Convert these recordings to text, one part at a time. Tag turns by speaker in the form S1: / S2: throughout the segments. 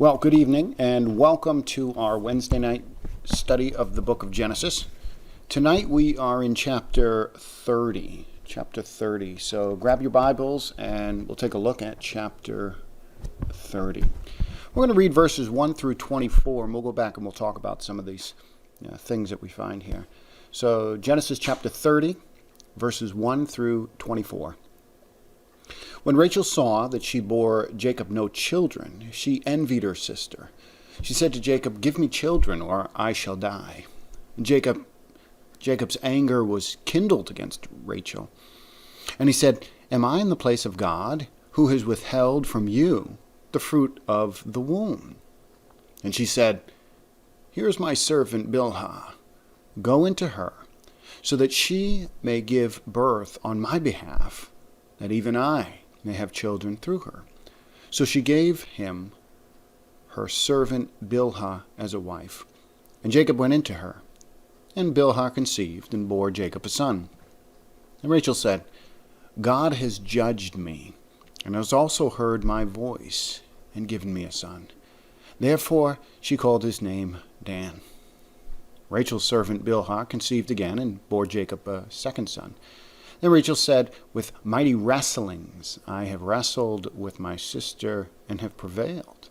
S1: Well, good evening and welcome to our Wednesday night study of the book of Genesis. Tonight we are in chapter 30. So grab your Bibles and we'll take a look at chapter 30. We're going to read verses 1 through 24 and we'll go back and we'll talk about some of these things that we find here. So Genesis chapter 30, verses 1 through 24. When Rachel saw that she bore Jacob no children, she envied her sister. She said to Jacob, "Give me children, or I shall die." And Jacob's anger was kindled against Rachel. And he said, "Am I in the place of God, who has withheld from you the fruit of the womb?" And she said, "Here is my servant Bilhah. Go into her, so that she may give birth on my behalf, that even I may have children through her." So she gave him her servant Bilhah as a wife. And Jacob went into her. And Bilhah conceived and bore Jacob a son. And Rachel said, "God has judged me, and has also heard my voice, and given me a son." Therefore she called his name Dan. Rachel's servant Bilhah conceived again and bore Jacob a second son. Then Rachel said, "With mighty wrestlings I have wrestled with my sister and have prevailed."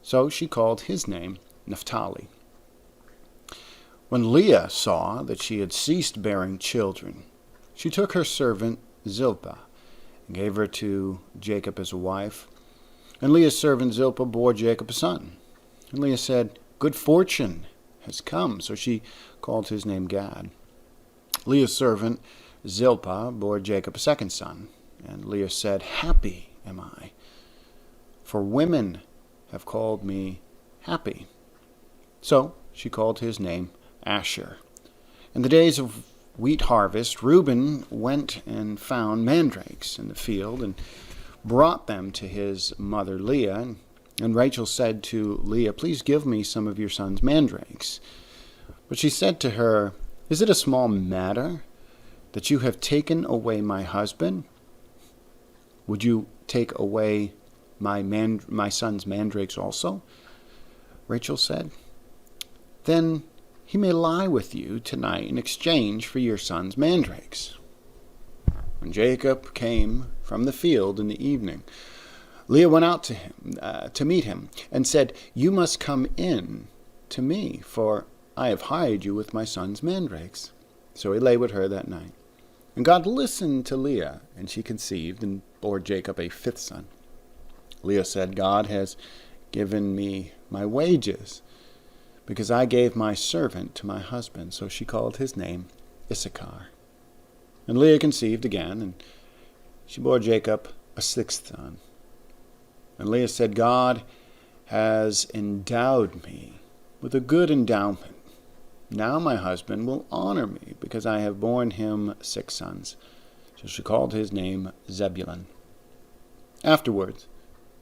S1: So she called his name Naphtali. When Leah saw that she had ceased bearing children, she took her servant Zilpah and gave her to Jacob as a wife. And Leah's servant Zilpah bore Jacob a son. And Leah said, "Good fortune has come." So she called his name Gad. Leah's servant Zilpah bore Jacob a second son, and Leah said, "Happy am I, for women have called me happy." So she called his name Asher. In the days of wheat harvest, Reuben went and found mandrakes in the field and brought them to his mother Leah. And Rachel said to Leah, "Please give me some of your son's mandrakes." But she said to her, "Is it a small matter that you have taken away my husband? Would you take away my son's mandrakes also?" Rachel said, "Then he may lie with you tonight in exchange for your son's mandrakes." When Jacob came from the field in the evening, Leah went out to him to meet him and said, "You must come in to me, for I have hired you with my son's mandrakes." So he lay with her that night. And God listened to Leah, and she conceived and bore Jacob a fifth son. Leah said, "God has given me my wages, because I gave my servant to my husband." So she called his name Issachar. And Leah conceived again, and she bore Jacob a sixth son. And Leah said, "God has endowed me with a good endowment. Now my husband will honor me, because I have borne him 6 sons. So she called his name Zebulun. Afterwards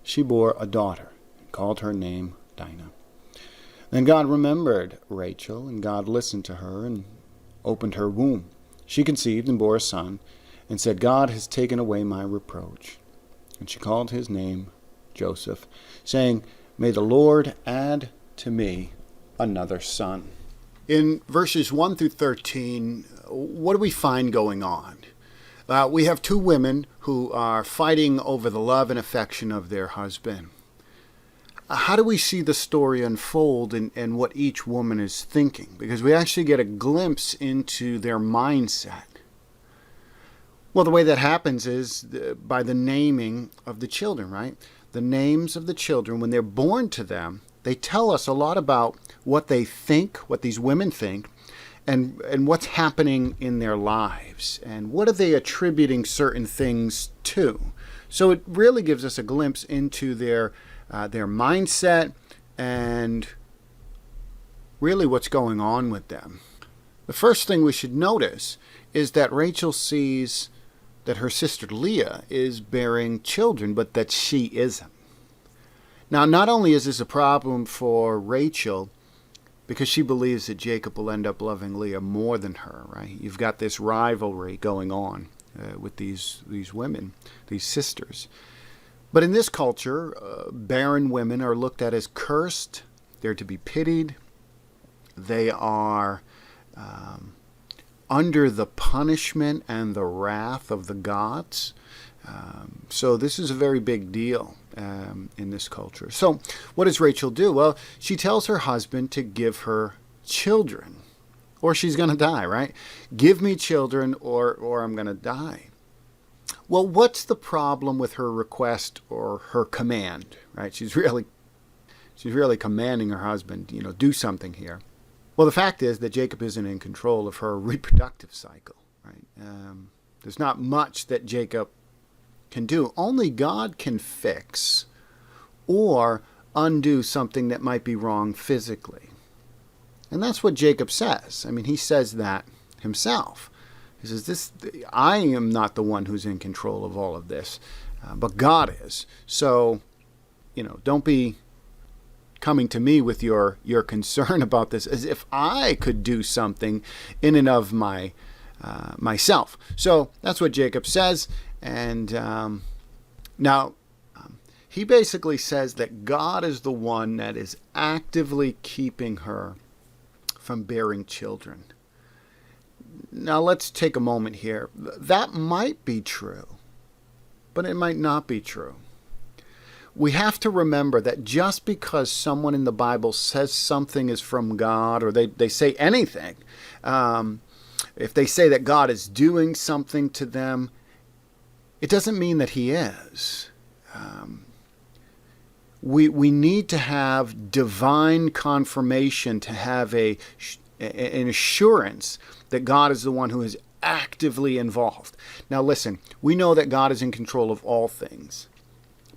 S1: she bore a daughter, and called her name Dinah. Then God remembered Rachel, and God listened to her, and opened her womb. She conceived and bore a son, and said, "God has taken away my reproach." And she called his name Joseph, saying, "May the Lord add to me another son." In verses 1 through 13, what do we find going on? We have 2 women who are fighting over the love and affection of their husband. How do we see the story unfold and what each woman is thinking? Because we actually get a glimpse into their mindset. Well, the way that happens is by the naming of the children, right? The names of the children, when they're born to them, they tell us a lot about what they think, what these women think, and what's happening in their lives, and what are they attributing certain things to. So it really gives us a glimpse into their mindset and really what's going on with them. The first thing we should notice is that Rachel sees that her sister Leah is bearing children, but that she isn't. Now, not only is this a problem for Rachel, because she believes that Jacob will end up loving Leah more than her, right? You've got this rivalry going on with these women, these sisters. But in this culture, barren women are looked at as cursed. They're to be pitied. They are under the punishment and the wrath of the gods. So this is a very big deal in this culture. So what does Rachel do? Well, she tells her husband to give her children, or she's going to die, right? Give me children, or I'm going to die. Well, what's the problem with her request or her command, right? She's really commanding her husband, do something here. Well, the fact is that Jacob isn't in control of her reproductive cycle, right? There's not much that Jacob can do. Only God can fix or undo something that might be wrong physically. And that's what Jacob says. I mean, he says that himself. He says, I am not the one who's in control of all of this, but God is. So, don't be coming to me with your concern about this as if I could do something in and of myself. So that's what Jacob says. And now he basically says that God is the one that is actively keeping her from bearing children. Now let's take a moment here. That might be true, but it might not be true. We have to remember that just because someone in the Bible says something is from God, or they say anything, if they say that God is doing something to them, it doesn't mean that he is. We need to have divine confirmation to have an assurance that God is the one who is actively involved. Now listen, we know that God is in control of all things,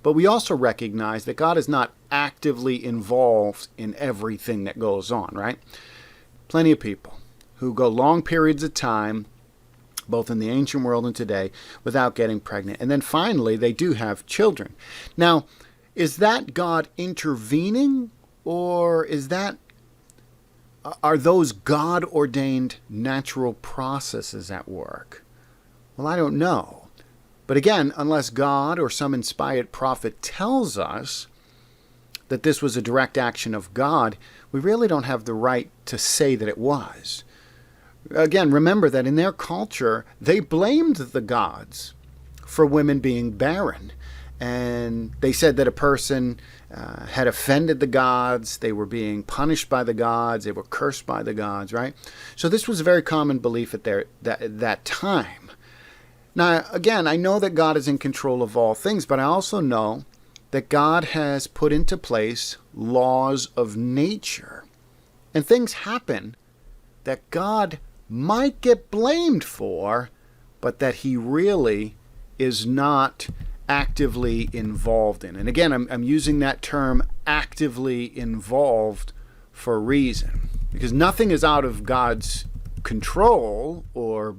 S1: but we also recognize that God is not actively involved in everything that goes on, right? Plenty of people who go long periods of time, both in the ancient world and today, without getting pregnant. And then finally, they do have children. Now, is that God intervening, or are those God-ordained natural processes at work? Well, I don't know. But again, unless God or some inspired prophet tells us that this was a direct action of God, we really don't have the right to say that it was. Again, remember that in their culture, they blamed the gods for women being barren. And they said that a person had offended the gods, they were being punished by the gods, they were cursed by the gods, right? So this was a very common belief at that time. Now, again, I know that God is in control of all things, but I also know that God has put into place laws of nature. And things happen that God might get blamed for, but that he really is not actively involved in. And again, I'm using that term actively involved for a reason, because nothing is out of God's control or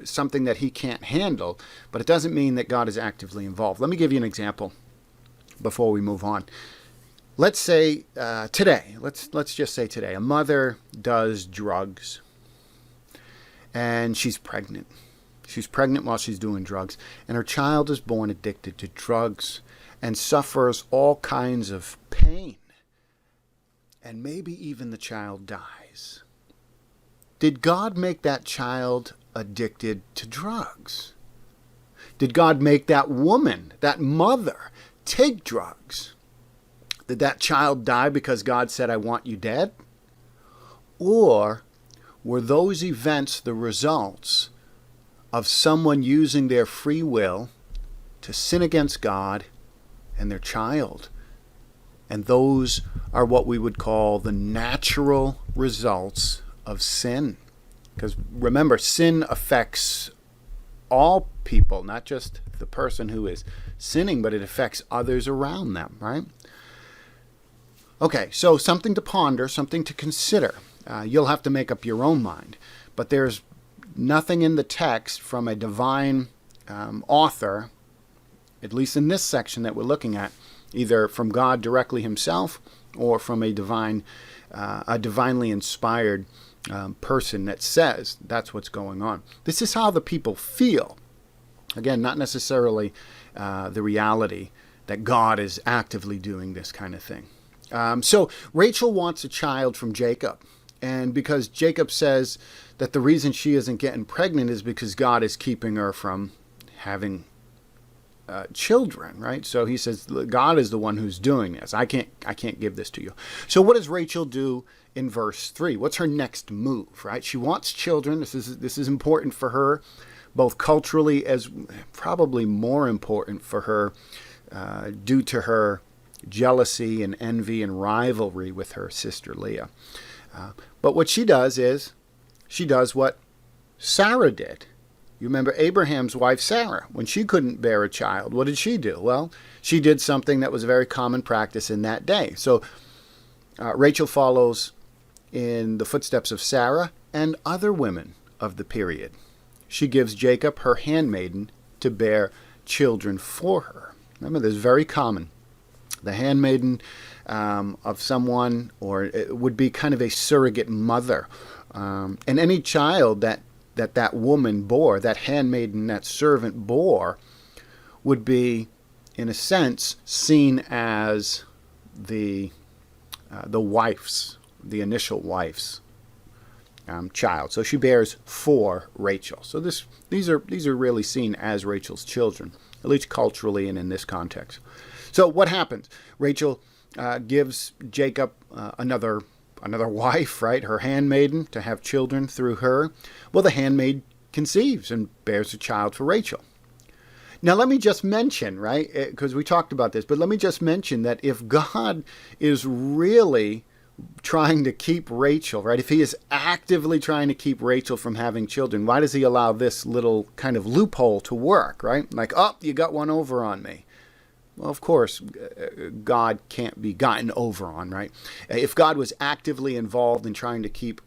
S1: something that he can't handle, but it doesn't mean that God is actively involved. Let me give you an example before we move on. Let's say today, let's just say today, a mother does drugs and she's pregnant. She's pregnant while she's doing drugs, and her child is born addicted to drugs and suffers all kinds of pain. And maybe even the child dies. Did God make that child addicted to drugs? Did God make that woman, that mother, take drugs? Did that child die because God said, I want you dead? Or were those events the results of someone using their free will to sin against God and their child? And those are what we would call the natural results of sin. Because remember, sin affects all people, not just the person who is sinning, but it affects others around them, right? Okay, so something to ponder, something to consider. You'll have to make up your own mind. But there's nothing in the text from a divine author, at least in this section that we're looking at, either from God directly himself or from a divinely inspired person that says that's what's going on. This is how the people feel. Again, not necessarily the reality that God is actively doing this kind of thing. So Rachel wants a child from Jacob. And because Jacob says that the reason she isn't getting pregnant is because God is keeping her from having children, right? So he says, God is the one who's doing this. I can't give this to you. So what does Rachel do in verse 3? What's her next move, right? She wants children. This is important for her, both culturally as probably more important for her due to her jealousy and envy and rivalry with her sister Leah. But what she does is she does what Sarah did. You remember Abraham's wife, Sarah, when she couldn't bear a child, what did she do? Well, she did something that was a very common practice in that day. So Rachel follows in the footsteps of Sarah and other women of the period. She gives Jacob her handmaiden to bear children for her. Remember, this is very common. The handmaiden of someone, or it would be kind of a surrogate mother. And any child that woman bore, that handmaiden, that servant bore, would be, in a sense, seen as the initial wife's child. So she bears for Rachel. So these are really seen as Rachel's children, at least culturally and in this context. So what happens? Rachel gives Jacob another wife, right? Her handmaiden, to have children through her. Well, the handmaid conceives and bears a child for Rachel. Now, let me just mention, right, because we talked about this, but let me just mention that if God is really trying to keep Rachel, right, if he is actively trying to keep Rachel from having children, why does he allow this little kind of loophole to work, right? Like, oh, you got one over on me. Well, of course, God can't be gotten over on, right? If God was actively involved in trying to keep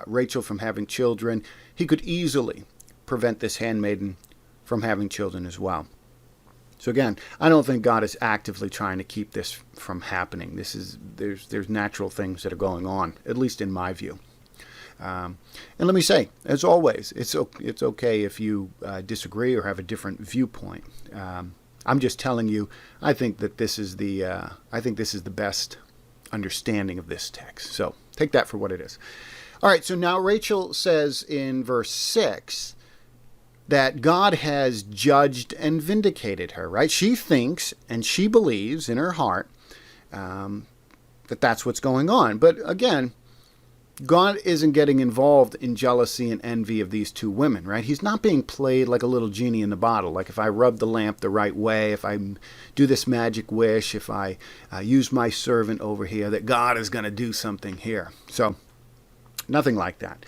S1: Rachel from having children, he could easily prevent this handmaiden from having children as well. So again, I don't think God is actively trying to keep this from happening. There's natural things that are going on, at least in my view. And let me say, as always, it's okay if you disagree or have a different viewpoint. I'm just telling you, I think this is the best understanding of this text. So take that for what it is. All right, so now Rachel says in verse 6 that God has judged and vindicated her, right? She thinks and she believes in her heart that that's what's going on. But again, God isn't getting involved in jealousy and envy of these two women, right? He's not being played like a little genie in the bottle. Like if I rub the lamp the right way, if I do this magic wish, if I use my servant over here, that God is going to do something here. So nothing like that.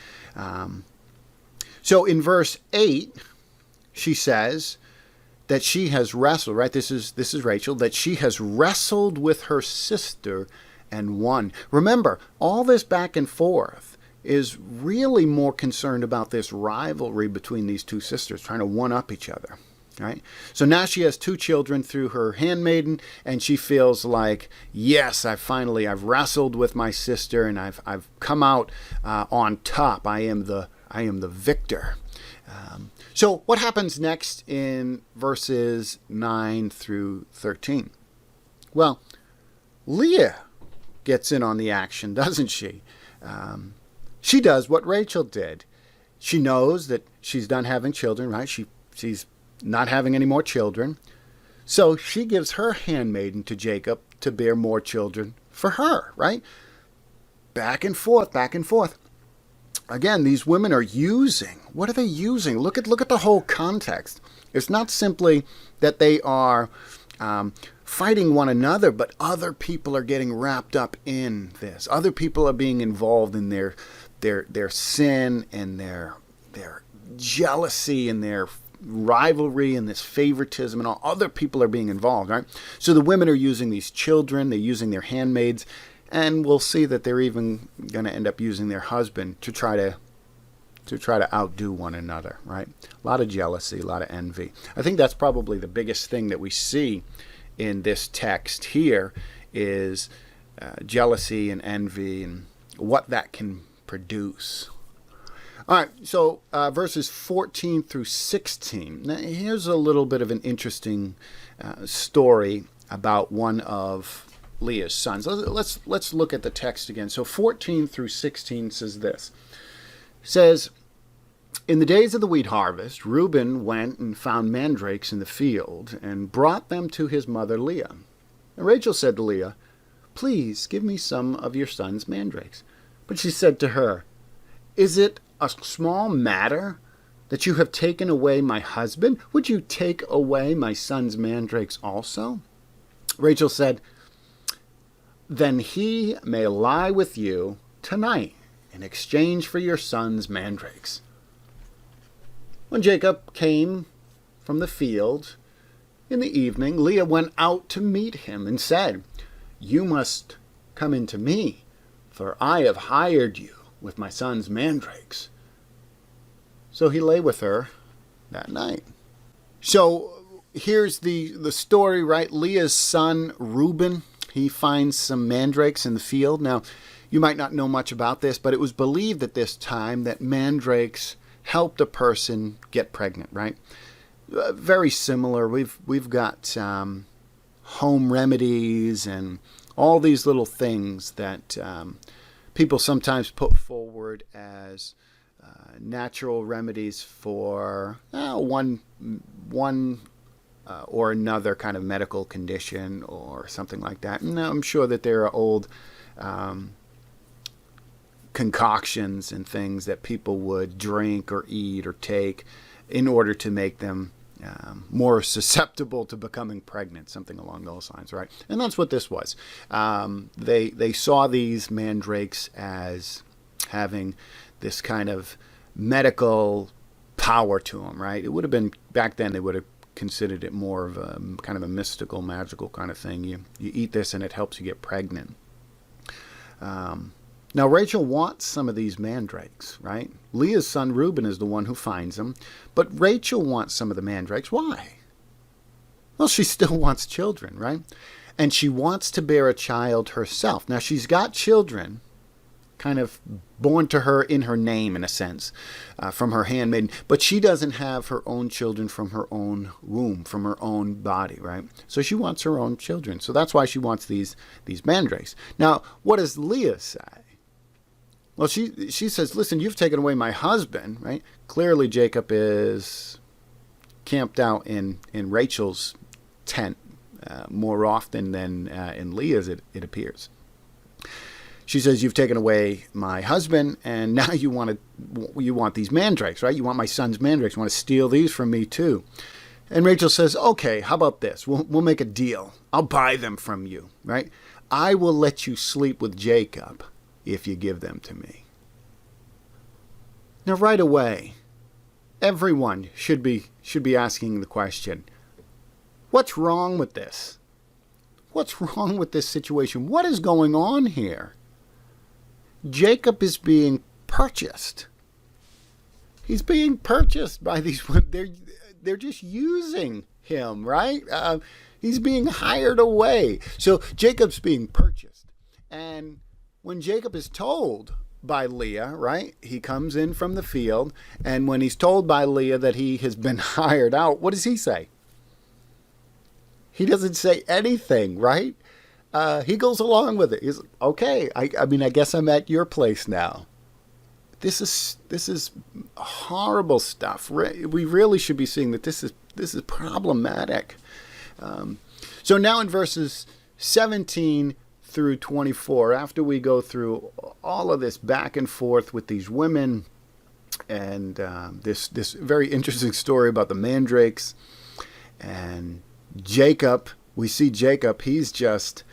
S1: So in verse 8, she says that she has wrestled, right? This is Rachel, that she has wrestled with her sister and won. Remember, all this back and forth is really more concerned about this rivalry between these two sisters, trying to one-up each other, right? So now she has two children through her handmaiden, and she feels like, yes, I've wrestled with my sister, and I've come out on top. I am the victor. So what happens next in verses 9 through 13? Well, Leah gets in on the action, doesn't she? She does what Rachel did. She knows that she's done having children, right? She's not having any more children. So she gives her handmaiden to Jacob to bear more children for her, right? Back and forth, back and forth. Again, these women are using. What are they using? Look at the whole context. It's not simply that they are fighting one another, but other people are getting wrapped up in this. Other people are being involved in their sin and their jealousy and their rivalry and this favoritism, and all other people are being involved, right? So the women are using these children, they're using their handmaids, and we'll see that they're even going to end up using their husband to try to outdo one another, right? A lot of jealousy, a lot of envy. I think that's probably the biggest thing that we see in this text here is jealousy and envy and what that can produce. All right, so verses 14 through 16. Now, here's a little bit of an interesting story about one of Leah's sons. Let's look at the text again. So 14 through 16 says this. It says, "In the days of the wheat harvest, Reuben went and found mandrakes in the field and brought them to his mother Leah. And Rachel said to Leah, 'Please give me some of your son's mandrakes.' But she said to her, 'Is it a small matter that you have taken away my husband? Would you take away my son's mandrakes also?' Rachel said, 'Then he may lie with you tonight in exchange for your son's mandrakes.' When Jacob came from the field in the evening, Leah went out to meet him and said, 'You must come into me, for I have hired you with my son's mandrakes.' So he lay with her that night." So here's the story, right? Leah's son, Reuben, he finds some mandrakes in the field. Now, you might not know much about this, but it was believed at this time that mandrakes helped a person get pregnant, right? Very similar. We've got home remedies and all these little things that people sometimes put forward as natural remedies for one or another kind of medical condition or something like that. And I'm sure that there are old concoctions and things that people would drink or eat or take in order to make them more susceptible to becoming pregnant, something along those lines, right? And that's what this was. They saw these mandrakes as having this kind of medical power to them, right? It would have been, back then, they would have considered it more of a kind of a mystical, magical kind of thing. You eat this and it helps you get pregnant. Now, Rachel wants some of these mandrakes, right? Leah's son Reuben is the one who finds them, but Rachel wants some of the mandrakes. Why? Well, she still wants children, right? And she wants to bear a child herself. Now, she's got children kind of born to her in her name, in a sense, from her handmaiden, but she doesn't have her own children from her own womb, from her own body, right? So she wants her own children. So that's why she wants these mandrakes. Now, what does Leah say? Well, she says, "Listen, you've taken away my husband," right? Clearly, Jacob is camped out in Rachel's tent more often than in Leah's, it appears. She says, "You've taken away my husband, and now you want these mandrakes, right? You want my son's mandrakes. You want to steal these from me too." And Rachel says, "Okay, how about this? We'll make a deal. I'll buy them from you, right? I will let you sleep with Jacob if you give them to me." Now, right away, everyone should be asking the question, what's wrong with this? What's wrong with this situation? What is going on here? Jacob is being purchased. He's being purchased by these women. They're just using him, right? He's being hired away. So Jacob's being purchased. And when Jacob is told by Leah, right, he comes in from the field, and when he's told by Leah that he has been hired out, what does he say? He doesn't say anything, right? He goes along with it. He's okay. I mean, I guess I'm at your place now. This is horrible stuff. We really should be seeing that this is problematic. So now in verses 17 through 24, after we go through all of this back and forth with these women and this very interesting story about the mandrakes and Jacob, we see Jacob. He's just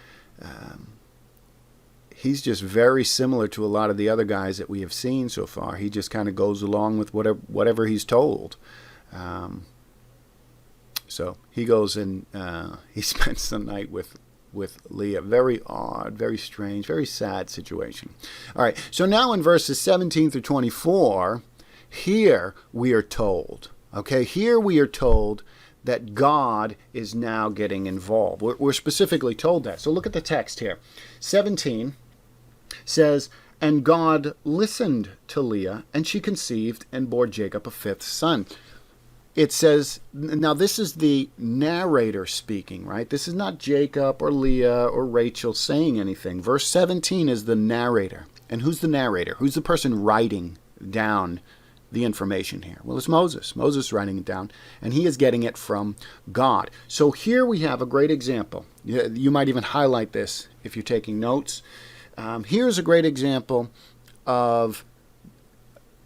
S1: very similar to a lot of the other guys that we have seen so far. He just kind of goes along with whatever he's told. So he goes and he spends the night with Leah. Very odd, very strange, very sad situation. All right, so now in verses 17 through 24, here we are told, that God is now getting involved. We're specifically told that. So look at the text here. 17 says, And God listened to Leah, and she conceived and bore Jacob a fifth son. It says, now this is the narrator speaking, right? This is not Jacob or Leah or Rachel saying anything. Verse 17 is the narrator. And who's the narrator? Who's the person writing down the information here? Well, it's Moses. Moses writing it down, and he is getting it from God. So here we have a great example. You might even highlight this if you're taking notes. Here's a great example of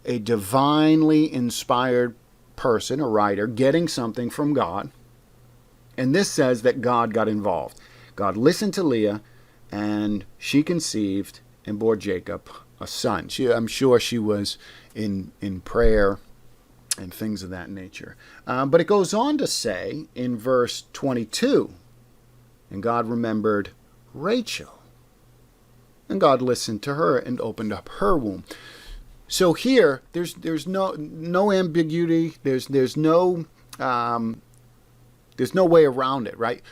S1: a divinely inspired person, a writer, getting something from God. And this says that God got involved. God listened to Leah, and she conceived and bore Jacob a son. I'm sure she was in prayer and things of that nature. But it goes on to say in verse 22, and God remembered Rachel, and God listened to her and opened up her womb. So here, there's no ambiguity. There's no way around it, right?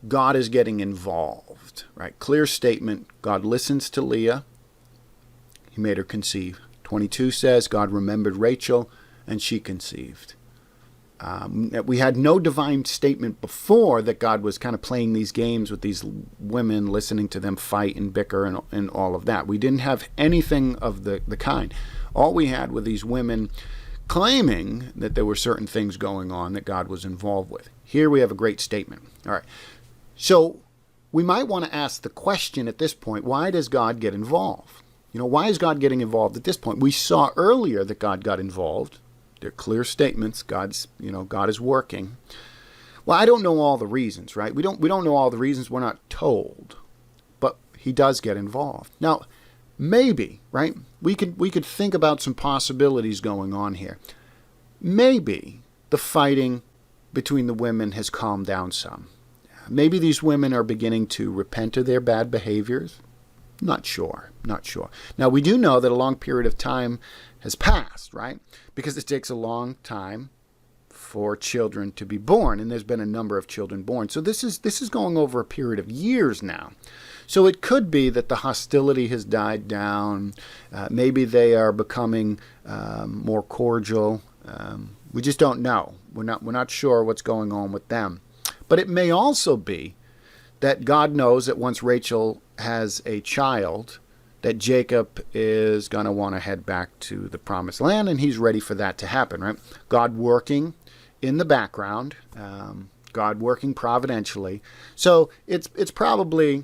S1: God is getting involved, right? Clear statement. God listens to Leah. He made her conceive. 22 says God remembered Rachel, and she conceived. We had no divine statement before that God was kind of playing these games with these women, listening to them fight and bicker and all of that. We didn't have anything of the kind. All we had were these women claiming that there were certain things going on that God was involved with. Here we have a great statement. All right. So we might want to ask the question at this point, why does God get involved? Why is God getting involved at this point? We saw earlier that God got involved. They're clear statements. God is working. Well, I don't know all the reasons, right? We don't know all the reasons. We're not told, but he does get involved. Now, maybe, right? We could think about some possibilities going on here. Maybe the fighting between the women has calmed down some. Maybe these women are beginning to repent of their bad behaviors. Not sure. Now, we do know that a long period of time has passed, right? Because it takes a long time for children to be born, and there's been a number of children born. So this is going over a period of years now. So it could be that the hostility has died down. Maybe they are becoming more cordial. We just don't know. We're not sure what's going on with them. But it may also be that God knows that once Rachel has a child, that Jacob is going to want to head back to the promised land, and he's ready for that to happen, right? God working in the background, God working providentially. So it's probably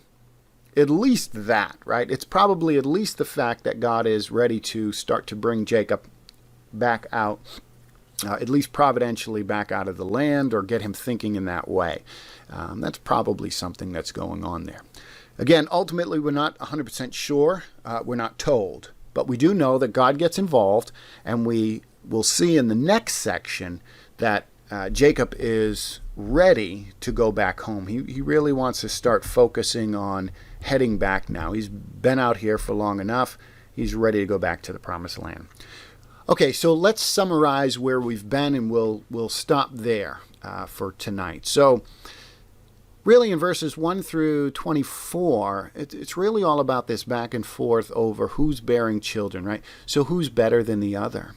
S1: at least that, right? It's probably at least the fact that God is ready to start to bring Jacob back out, at least providentially back out of the land, or get him thinking in that way. That's probably something that's going on there. Again, ultimately, we're not 100% sure. We're not told. But we do know that God gets involved, and we will see in the next section that Jacob is ready to go back home. He really wants to start focusing on heading back now. He's been out here for long enough. He's ready to go back to the promised land. Okay, so let's summarize where we've been, and we'll stop there for tonight. So really in verses 1 through 24, it's really all about this back and forth over who's bearing children, right? So who's better than the other?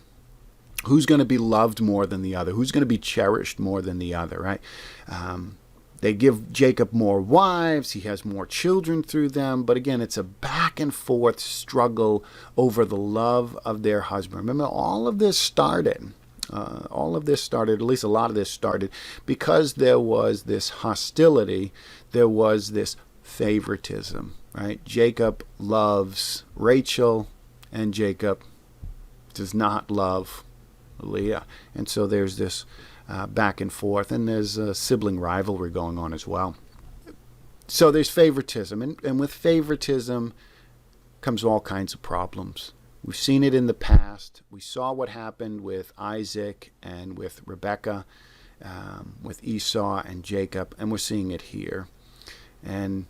S1: Who's going to be loved more than the other? Who's going to be cherished more than the other, right? They give Jacob more wives. He has more children through them. But again, it's a back and forth struggle over the love of their husband. Remember, all of this started, at least a lot of this started, because there was this hostility. There was this favoritism, right? Jacob loves Rachel, and Jacob does not love Leah. And so there's this back and forth, and there's a sibling rivalry going on as well. So there's favoritism, and with favoritism comes all kinds of problems. We've seen it in the past. We saw what happened with Isaac and with Rebekah, with Esau and Jacob, and we're seeing it here. And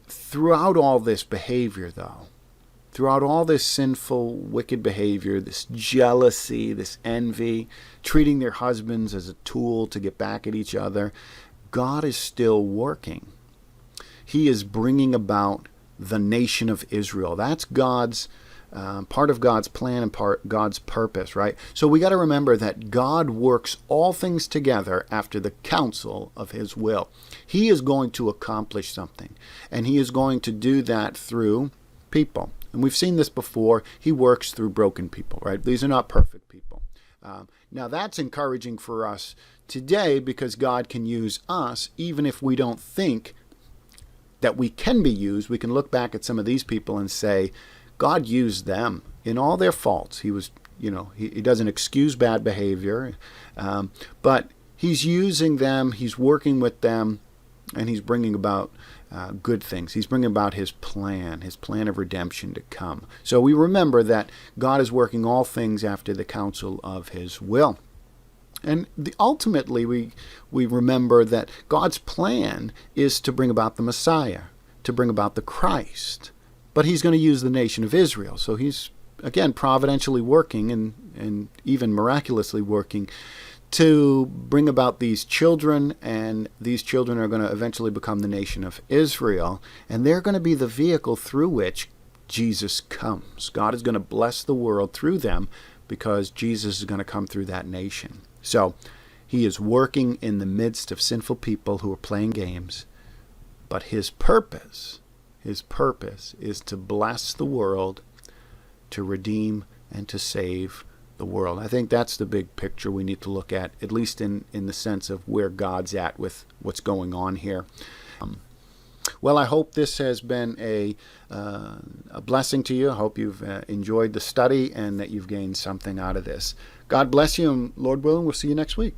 S1: throughout all this behavior, though, throughout all this sinful, wicked behavior, this jealousy, this envy, treating their husbands as a tool to get back at each other, God is still working. He is bringing about the nation of Israel. That's God's part of God's plan and part God's purpose, right? So we got to remember that God works all things together after the counsel of his will. He is going to accomplish something, and he is going to do that through people. And we've seen this before. He works through broken people, right? These are not perfect people. Now that's encouraging for us today, because God can use us even if we don't think that we can be used. We can look back at some of these people and say, God used them in all their faults. He was, he doesn't excuse bad behavior, but he's using them, he's working with them, and he's bringing about good things. He's bringing about his plan of redemption to come. So we remember that God is working all things after the counsel of his will. And ultimately, we remember that God's plan is to bring about the Messiah, to bring about the Christ. But he's going to use the nation of Israel. So he's, again, providentially working and even miraculously working to bring about these children, and these children are going to eventually become the nation of Israel, and they're going to be the vehicle through which Jesus comes. God is going to bless the world through them because Jesus is going to come through that nation. So he is working in the midst of sinful people who are playing games, but his purpose is to bless the world, to redeem and to save the world. I think that's the big picture we need to look at least in the sense of where God's at with what's going on here. Well, I hope this has been a blessing to you. I hope you've enjoyed the study and that you've gained something out of this. God bless you, and Lord willing, we'll see you next week.